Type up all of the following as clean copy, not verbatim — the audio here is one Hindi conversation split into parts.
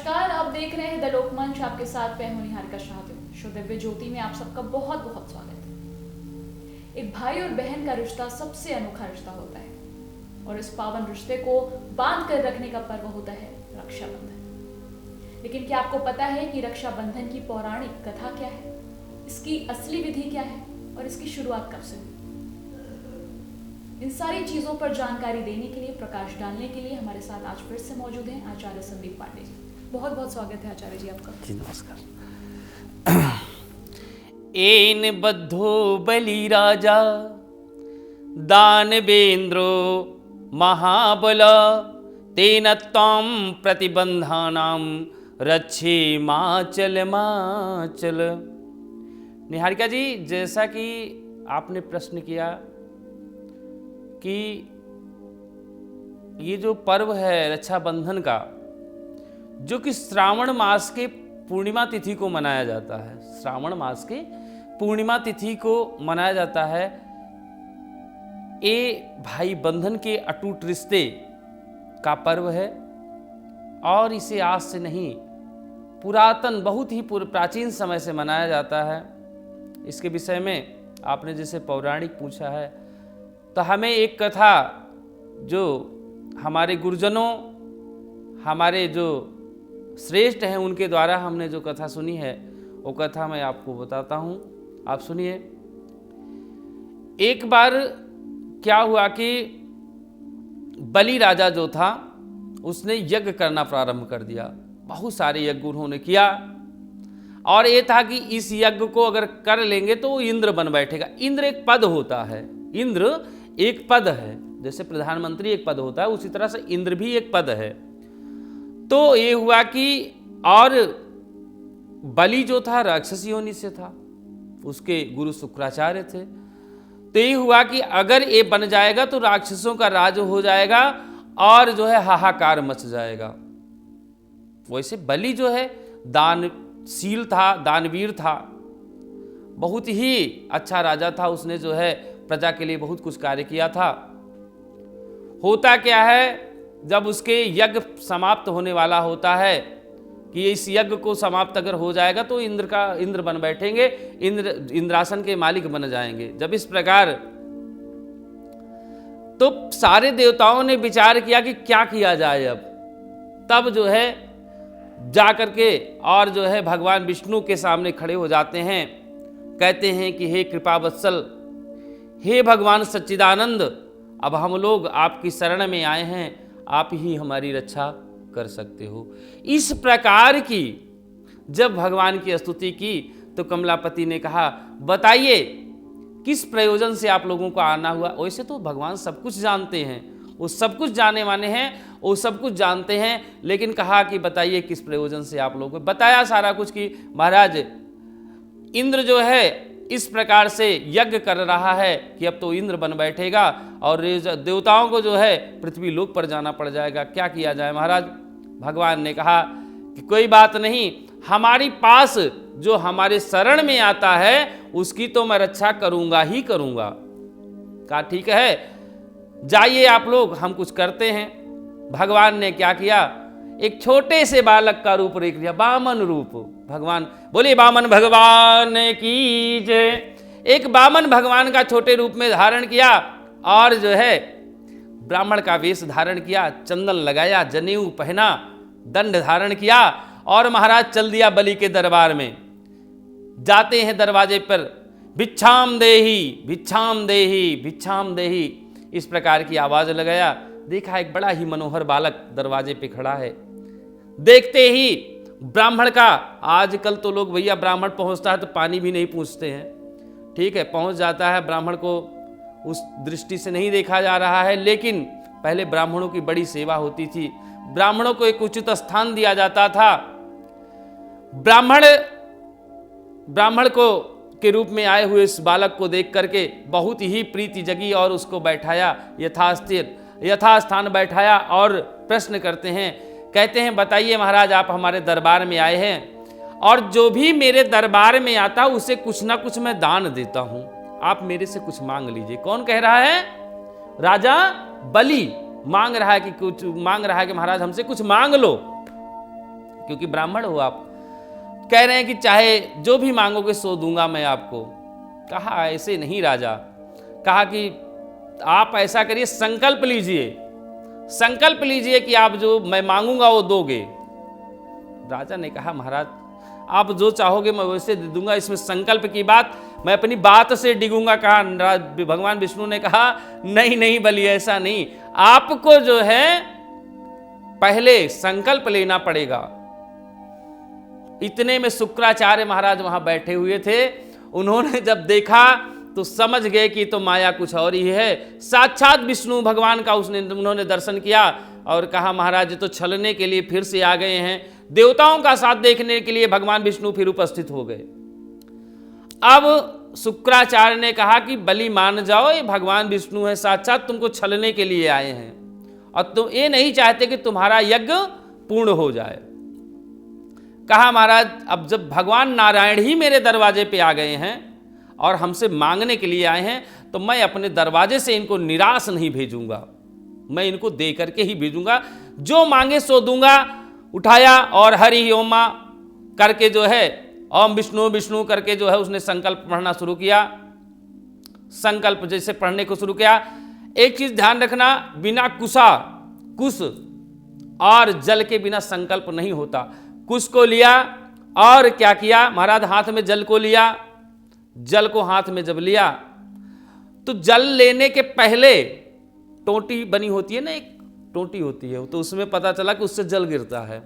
नमस्कार, आप देख रहे हैं द लोकमंच। आपके साथ मैं हूं निहारिका शाहदेव। शो दिव्य ज्योति में आप सबका बहुत बहुत स्वागत है। एक भाई और बहन का रिश्ता सबसे अनोखा रिश्ता होता है और इस पावन रिश्ते को बांध कर रखने का पर्व होता है रक्षाबंधन। लेकिन क्या आपको पता है कि रक्षाबंधन की पौराणिक कथा क्या है, इसकी असली विधि क्या है और इसकी शुरुआत कब से हुई? इन सारी चीजों पर जानकारी देने के लिए, प्रकाश डालने के लिए हमारे साथ आज फिर से मौजूद हैं आचार्य संदीप पांडे जी। बहुत बहुत स्वागत है आचार्य जी आपका। जी नमस्कार। एन बद्धो बलि राजा दानवेन्द्रो महाबल तेन त्वां प्रतिबंधानां रक्षे माचल माचल। निहारिका जी, जैसा कि आपने प्रश्न किया कि ये जो पर्व है रक्षाबंधन का, जो कि श्रावण मास के पूर्णिमा तिथि को मनाया जाता है, श्रावण मास के पूर्णिमा तिथि को मनाया जाता है, ये भाई बंधन के अटूट रिश्ते का पर्व है। और इसे आज से नहीं, पुरातन, बहुत ही प्राचीन समय से मनाया जाता है। इसके विषय में आपने जैसे पौराणिक पूछा है, तो हमें एक कथा जो हमारे गुरुजनों, हमारे जो श्रेष्ठ हैं, उनके द्वारा हमने जो कथा सुनी है, वो कथा मैं आपको बताता हूँ, आप सुनिए। एक बार क्या हुआ कि बलि राजा जो था, उसने यज्ञ करना प्रारंभ कर दिया। बहुत सारे यज्ञ उन्होंने किया और ये था कि इस यज्ञ को अगर कर लेंगे तो वो इंद्र बन बैठेगा। इंद्र एक पद होता है, इंद्र एक पद है, जैसे प्रधानमंत्री एक पद होता है, उसी तरह से इंद्र भी एक पद है। तो ये हुआ कि और बलि जो था राक्षस योनि से था, उसके गुरु शुक्राचार्य थे। तो ये हुआ कि अगर ये बन जाएगा तो राक्षसों का राज हो जाएगा और जो है हाहाकार मच जाएगा। वैसे बलि जो है दानशील था, दानवीर था, बहुत ही अच्छा राजा था। उसने जो है प्रजा के लिए बहुत कुछ कार्य किया था। होता क्या है, जब उसके यज्ञ समाप्त होने वाला होता है कि इस यज्ञ को समाप्त अगर हो जाएगा तो इंद्र बन बैठेंगे, इंद्रासन के मालिक बन जाएंगे। जब इस प्रकार, तो सारे देवताओं ने विचार किया कि क्या किया जाए अब। तब जो है जा करके और जो है भगवान विष्णु के सामने खड़े हो जाते हैं, कहते हैं कि हे कृपा वत्सल, हे भगवान सच्चिदानंद, अब हम लोग आपकी शरण में आए हैं, आप ही हमारी रक्षा कर सकते हो। इस प्रकार की जब भगवान की स्तुति की तो कमलापति ने कहा, बताइए किस प्रयोजन से आप लोगों को आना हुआ। वैसे तो भगवान सब कुछ जानते हैं, वो सब कुछ जानने वाले हैं, वो सब कुछ जानते हैं, लेकिन कहा कि बताइए किस प्रयोजन से आप लोगों को। बताया सारा कुछ कि महाराज, इंद्र जो है इस प्रकार से यज्ञ कर रहा है कि अब तो इंद्र बन बैठेगा और देवताओं को जो है पृथ्वी लोक पर जाना पड़ जाएगा। क्या किया जाए महाराज? भगवान ने कहा कि कोई बात नहीं, हमारी पास जो हमारे शरण में आता है उसकी तो मैं रक्षा करूंगा ही करूंगा। कहा ठीक है, जाइए आप लोग, हम कुछ करते हैं। भगवान ने क्या किया, एक छोटे से बालक का रूप रेख लिया, बामन रूप। भगवान बोले बामन भगवान की जय। एक बामन भगवान का छोटे रूप में धारण किया और जो है ब्राह्मण का वेश धारण किया, चंदन लगाया, जनेऊ पहना, दंड धारण किया और महाराज चल दिया बलि के दरबार में। जाते हैं दरवाजे पर, भिक्षाम देही भिक्षाम देही भिक्षाम देही, इस प्रकार की आवाज लगाया। देखा एक बड़ा ही मनोहर बालक दरवाजे पे खड़ा है। देखते ही ब्राह्मण का, आजकल तो लोग भैया ब्राह्मण पहुंचता है तो पानी भी नहीं पूछते हैं, ठीक है, पहुंच जाता है। ब्राह्मण को उस दृष्टि से नहीं देखा जा रहा है, लेकिन पहले ब्राह्मणों की बड़ी सेवा होती थी, ब्राह्मणों को एक उचित स्थान दिया जाता था। ब्राह्मण को के रूप में आए हुए इस बालक को देख करके बहुत ही प्रीति जगी और उसको बैठाया, यथास्थान बैठाया और प्रश्न करते हैं। कहते हैं बताइए महाराज, आप हमारे दरबार में आए हैं और जो भी मेरे दरबार में आता उसे कुछ ना कुछ मैं दान देता हूं, आप मेरे से कुछ मांग लीजिए। कौन कह रहा है? राजा बलि मांग रहा है कि महाराज हमसे कुछ मांग लो। क्योंकि ब्राह्मण हो आप। कह रहे हैं कि चाहे जो भी मांगोगे सो दूंगा मैं आपको। कहा ऐसे नहीं राजा, कहा कि आप ऐसा करिए, संकल्प लीजिए कि आप जो मैं मांगूंगा वो दोगे। राजा ने कहा महाराज आप जो चाहोगे मैं वैसे दे दूंगा, इसमें संकल्प की बात, मैं अपनी बात से डिगूंगा। कहा भगवान विष्णु ने कहा नहीं बलि ऐसा नहीं, आपको जो है पहले संकल्प लेना पड़ेगा। इतने में शुक्राचार्य महाराज वहां बैठे हुए थे, उन्होंने जब देखा तो समझ गए कि तो माया कुछ और ही है। साक्षात विष्णु भगवान का उन्होंने दर्शन किया और कहा महाराज तो छलने के लिए फिर से आ गए हैं। देवताओं का साथ देखने के लिए भगवान विष्णु फिर उपस्थित हो गए। अब शुक्राचार्य ने कहा कि बलि मान जाओ, ये भगवान विष्णु है साक्षात, तुमको छलने के लिए आए हैं और तुम ये नहीं चाहते कि तुम्हारा यज्ञ पूर्ण हो जाए। कहा महाराज अब जब भगवान नारायण ही मेरे दरवाजे पे आ गए हैं और हमसे मांगने के लिए आए हैं तो मैं अपने दरवाजे से इनको निराश नहीं भेजूंगा, मैं इनको दे करके ही भेजूंगा, जो मांगे सो दूंगा। उठाया और हरि ओमा करके जो है ओम विष्णु विष्णु करके जो है उसने संकल्प पढ़ना शुरू किया। संकल्प जैसे पढ़ने को शुरू किया, एक चीज ध्यान रखना, बिना कुश और जल के बिना संकल्प नहीं होता। कुश को लिया और क्या किया महाराज, हाथ में जल को लिया। जल को हाथ में जब लिया तो जल लेने के पहले टोटी बनी होती है ना, एक टोटी होती है, तो उसमें पता चला कि उससे जल गिरता है।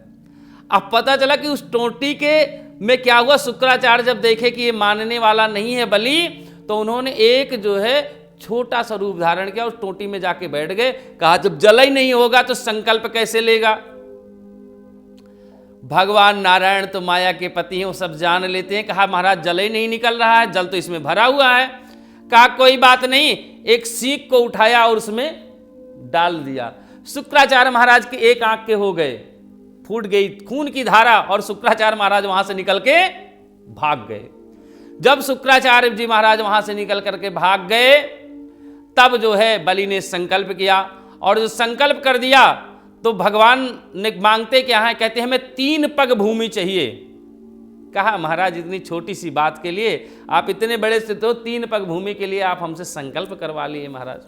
अब पता चला कि उस टोटी के में क्या हुआ, शुक्राचार्य जब देखे कि ये मानने वाला नहीं है बलि, तो उन्होंने एक जो है छोटा सा रूप धारण किया, उस टोटी में जाके बैठ गए। कहा जब जल ही नहीं होगा तो संकल्प कैसे लेगा। भगवान नारायण तो माया के पति हैं, वो सब जान लेते हैं। कहा महाराज जल ही नहीं निकल रहा है, जल तो इसमें भरा हुआ है। कहा कोई बात नहीं, एक सीख को उठाया और उसमें डाल दिया। शुक्राचार्य महाराज के एक आंख के हो गए, फूट गई खून की धारा और शुक्राचार्य महाराज वहां से निकल के भाग गए। जब शुक्राचार्य जी महाराज वहां से निकल करके भाग गए तब जो है बलि ने संकल्प किया और जो संकल्प कर दिया तो भगवान ने मांगते क्या है, कहते हैं हमें 3 पग भूमि चाहिए। कहा महाराज इतनी छोटी सी बात के लिए आप इतने बड़े से तो 3 पग भूमि के लिए आप हमसे संकल्प करवा लिए महाराज।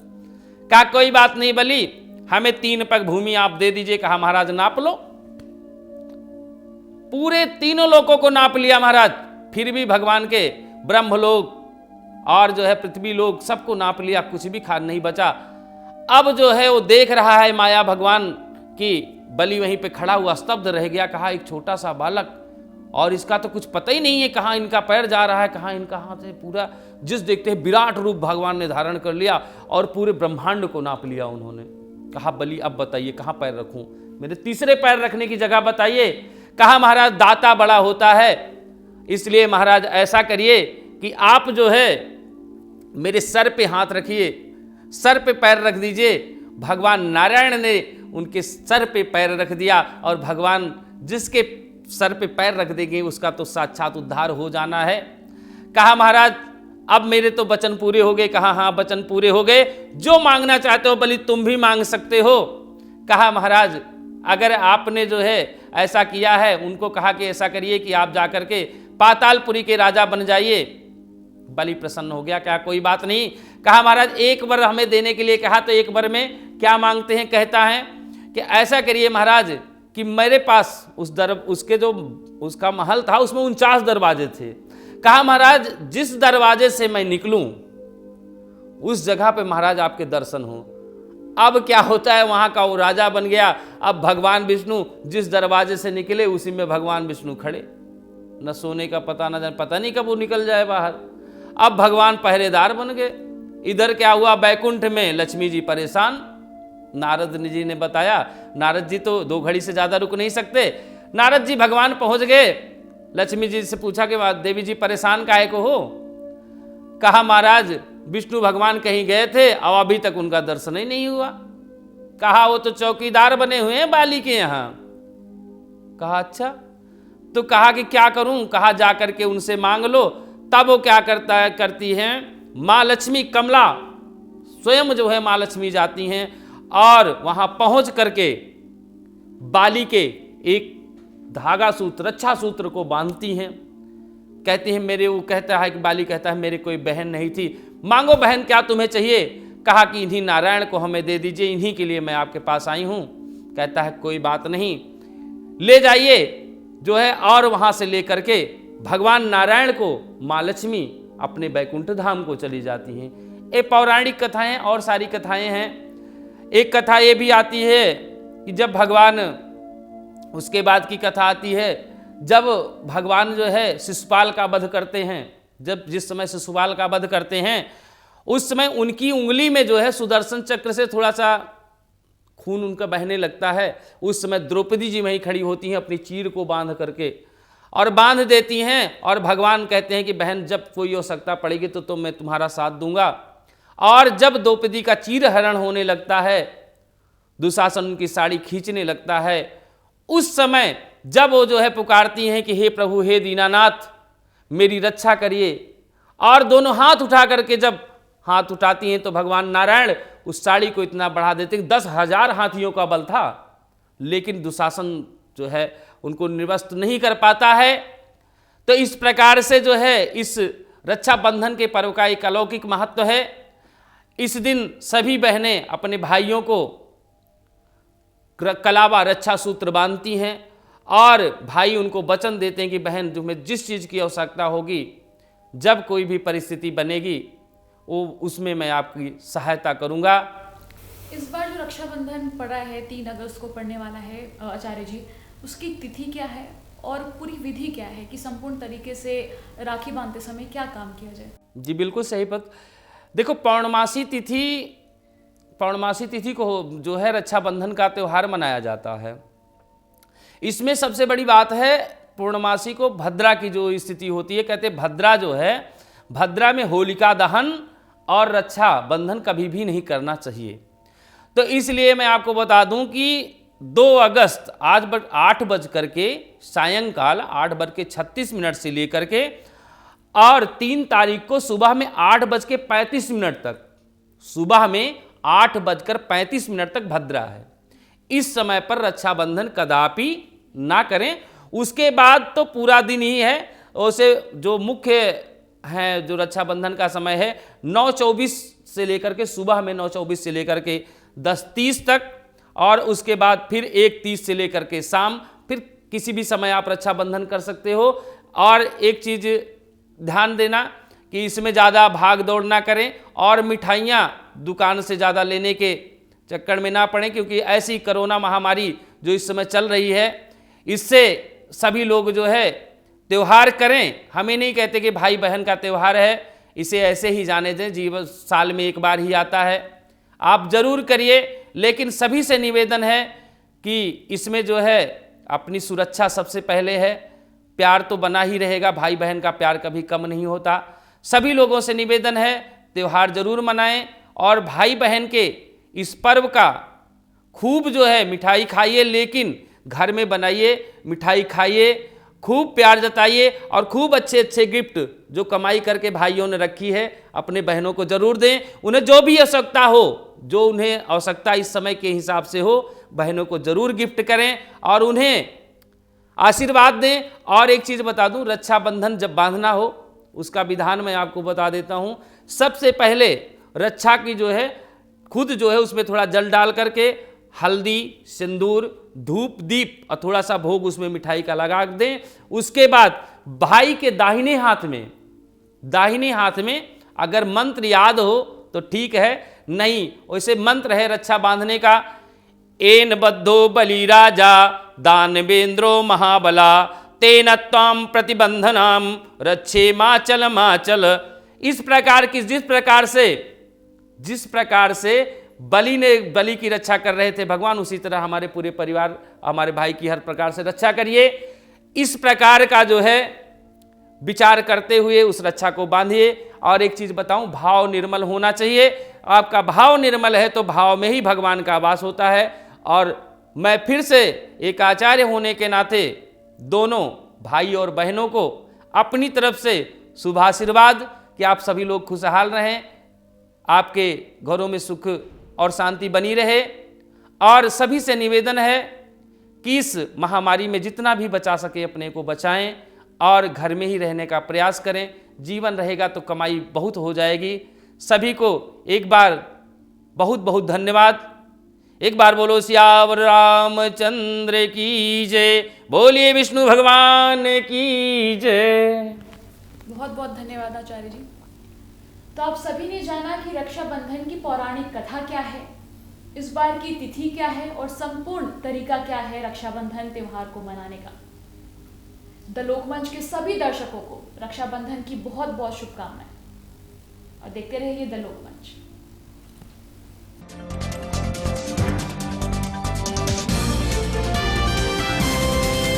कहा कोई बात नहीं बलि, हमें 3 पग भूमि आप दे दीजिए। कहा महाराज नाप लो। पूरे तीनों लोगों को नाप लिया महाराज, फिर भी भगवान के ब्रह्मलोक और जो है पृथ्वी लोक सबको नाप लिया, कुछ भी खान नहीं बचा। अब जो है वो देख रहा है माया भगवान की, बलि वहीं पे खड़ा हुआ स्तब्ध रह गया। कहा एक छोटा सा बालक और इसका तो कुछ पता ही नहीं है कहाँ इनका पैर जा रहा है, कहाँ इनका हाथ है। पूरा जिस देखते हैं विराट रूप भगवान ने धारण कर लिया और पूरे ब्रह्मांड को नाप लिया उन्होंने। कहा बलि अब बताइए कहाँ पैर रखूं, मेरे तीसरे पैर रखने की जगह बताइए। कहा महाराज दाता बड़ा होता है, इसलिए महाराज ऐसा करिए कि आप जो है मेरे सर पे हाथ रखिए, सर पे पैर रख दीजिए। भगवान नारायण ने उनके सर पे पैर रख दिया और भगवान जिसके सर पे पैर रख देंगे उसका तो साक्षात उद्धार हो जाना है। कहा महाराज अब मेरे तो वचन पूरे हो गए। कहा हाँ वचन पूरे हो गए, जो मांगना चाहते हो बलि तुम भी मांग सकते हो। कहा महाराज अगर आपने जो है ऐसा किया है, उनको कहा कि ऐसा करिए कि आप जाकर के पातालपुरी के राजा बन जाइए। बलि प्रसन्न हो गया, क्या कोई बात नहीं। कहा महाराज एक वर हमें देने के लिए कहा, तो एक वर में क्या मांगते हैं। कहता है कि ऐसा करिए महाराज कि मेरे पास उसके जो उसका महल था उसमें 49 दरवाजे थे। कहा महाराज जिस दरवाजे से मैं निकलूं उस जगह पे महाराज आपके दर्शन हो। अब क्या होता है, वहां का वो राजा बन गया। अब भगवान विष्णु जिस दरवाजे से निकले उसी में भगवान विष्णु खड़े, न सोने का पता न जाने, पता नहीं कब वो निकल जाए बाहर। अब भगवान पहरेदार बन गए। इधर क्या हुआ, बैकुंठ में लक्ष्मी जी परेशान। नारद जी ने बताया, नारद जी तो 2 घड़ी से ज्यादा रुक नहीं सकते। नारद जी भगवान पहुंच गए, लक्ष्मी जी से पूछा कि देवी जी परेशान काहे को हो। कहा महाराज विष्णु भगवान कहीं गए थे और अभी तक उनका दर्शन ही नहीं हुआ। कहा वो तो चौकीदार बने हुए हैं बाली के यहाँ। कहा अच्छा, तो कहा कि क्या करूं। कहा जा करके उनसे मांग लो। तब वो क्या करती हैं, माँ लक्ष्मी कमला स्वयं जो है माँ लक्ष्मी जाती हैं और वहां पहुंच करके बाली के एक धागा सूत्र, रक्षा सूत्र को बांधती हैं। कहती हैं मेरे, वो कहता है कि बाली कहता है मेरे कोई बहन नहीं थी, मांगो बहन क्या तुम्हें चाहिए। कहा कि इन्हीं नारायण को हमें दे दीजिए, इन्हीं के लिए मैं आपके पास आई हूं। कहता है कोई बात नहीं, ले जाइए जो है। और वहां से लेकर के भगवान नारायण को माँ लक्ष्मी अपने बैकुंठ धाम को चली जाती हैं। ये पौराणिक कथाएं और सारी कथाएं हैं। एक कथा ये भी आती है कि जब भगवान, उसके बाद की कथा आती है जब भगवान जो है शिशुपाल का वध करते हैं। जिस समय शिशुपाल का वध करते हैं उस समय उनकी उंगली में जो है सुदर्शन चक्र से थोड़ा सा खून उनका बहने लगता है। उस समय द्रौपदी जी वहीं खड़ी होती हैं अपनी चीर को बांध करके, और बांध देती हैं। और भगवान कहते हैं कि बहन जब कोई आवश्यकता पड़ेगी तो मैं तुम्हारा साथ दूंगा। और जब द्रौपदी का चीर हरण होने लगता है, दुशासन उनकी साड़ी खींचने लगता है, उस समय जब वो जो है पुकारती हैं कि हे प्रभु, हे दीनानाथ, मेरी रक्षा करिए, और दोनों हाथ उठा करके जब हाथ उठाती हैं तो भगवान नारायण उस साड़ी को इतना बढ़ा देते हैं। 10,000 हाथियों का बल था, लेकिन दुशासन जो है उनको निर्वस्त्र नहीं कर पाता है। तो इस प्रकार से जो है इस रक्षाबंधन के पर्व का एक अलौकिक महत्व है। इस दिन सभी बहनें अपने भाइयों को कलावा रक्षा सूत्र बांधती हैं, और भाई उनको वचन देते हैं कि बहन तुम्हें जिस चीज़ की आवश्यकता होगी, जब कोई भी परिस्थिति बनेगी वो उसमें मैं आपकी सहायता करूंगा। इस बार जो रक्षाबंधन पड़ा है 3 अगस्त को पड़ने वाला है आचार्य जी, उसकी तिथि क्या है और पूरी विधि क्या है कि संपूर्ण तरीके से राखी बांधते समय क्या काम किया जाए? जी बिल्कुल सही बात। देखो, पौर्णमासी तिथि को जो है रक्षाबंधन का त्यौहार मनाया जाता है। इसमें सबसे बड़ी बात है पूर्णमासी को भद्रा की जो स्थिति होती है, कहते भद्रा जो है, भद्रा में होलिका दहन और रक्षा बंधन कभी भी नहीं करना चाहिए। तो इसलिए मैं आपको बता दूं कि 2 अगस्त आज 8 बज करके सायंकाल 8:36 से लेकर के और 3 तारीख को सुबह में 8:35 तक, सुबह में 8:35 तक भद्रा है। इस समय पर रक्षाबंधन कदापि ना करें। उसके बाद तो पूरा दिन ही है। उसे जो मुख्य है, जो रक्षाबंधन का समय है 9:24 से लेकर के सुबह में 9:24 से लेकर के 10:30 तक, और उसके बाद फिर 1:30 से लेकर के शाम, फिर किसी भी समय आप रक्षाबंधन कर सकते हो। और एक चीज़ ध्यान देना कि इसमें ज़्यादा भाग दौड़ ना करें और मिठाइयाँ दुकान से ज़्यादा लेने के चक्कर में ना पड़ें, क्योंकि ऐसी कोरोना महामारी जो इस समय चल रही है, इससे सभी लोग जो है त्यौहार करें। हमें नहीं कहते कि भाई बहन का त्यौहार है, इसे ऐसे ही जाने दें, जीवन साल में एक बार ही आता है, आप जरूर करिए। लेकिन सभी से निवेदन है कि इसमें जो है अपनी सुरक्षा सबसे पहले है। प्यार तो बना ही रहेगा, भाई बहन का प्यार कभी कम नहीं होता। सभी लोगों से निवेदन है त्यौहार जरूर मनाएं, और भाई बहन के इस पर्व का खूब जो है मिठाई खाइए, लेकिन घर में बनाइए, मिठाई खाइए, खूब प्यार जताइए, और खूब अच्छे अच्छे गिफ्ट जो कमाई करके भाइयों ने रखी है अपने बहनों को जरूर दें। उन्हें जो भी आवश्यकता हो, जो उन्हें आवश्यकता इस समय के हिसाब से हो, बहनों को जरूर गिफ्ट करें और उन्हें आशीर्वाद दें। और एक चीज़ बता दूं, रक्षाबंधन जब बांधना हो उसका विधान मैं आपको बता देता हूं। सबसे पहले रक्षा की जो है खुद जो है उसमें थोड़ा जल डाल करके हल्दी, सिंदूर, धूप, दीप और थोड़ा सा भोग उसमें मिठाई का लगा दें। उसके बाद भाई के दाहिने हाथ में अगर मंत्र याद हो तो ठीक है, नहीं वैसे मंत्र है रक्षा बांधने का, एन बद्धो बलि राजा दानवेंद्रो महाबला तेन त्वाम प्रतिबंधनाम रक्षे माचल माचल। इस प्रकार की जिस प्रकार से बलि की रक्षा कर रहे थे भगवान, उसी तरह हमारे पूरे परिवार, हमारे भाई की हर प्रकार से रक्षा करिए। इस प्रकार का जो है विचार करते हुए उस रक्षा को बांधिए। और एक चीज बताऊं, भाव निर्मल होना चाहिए। आपका भाव निर्मल है तो भाव में ही भगवान का वास होता है। और मैं फिर से एक आचार्य होने के नाते दोनों भाई और बहनों को अपनी तरफ से शुभाशीर्वाद कि आप सभी लोग खुशहाल रहें, आपके घरों में सुख और शांति बनी रहे। और सभी से निवेदन है कि इस महामारी में जितना भी बचा सके अपने को बचाएं और घर में ही रहने का प्रयास करें। जीवन रहेगा तो कमाई बहुत हो जाएगी। सभी को एक बार बहुत बहुत धन्यवाद। एक बार बोलो सियावर रामचंद्र की जय, बोलिए विष्णु भगवान की जय। बहुत बहुत धन्यवाद आचार्य जी। तो आप सभी ने जाना कि रक्षाबंधन की पौराणिक कथा क्या है, इस बार की तिथि क्या है और संपूर्ण तरीका क्या है रक्षाबंधन त्योहार को मनाने का। द लोकमंच के सभी दर्शकों को रक्षाबंधन की बहुत बहुत शुभकामनाएं और देखते रहिए द लोकमंच।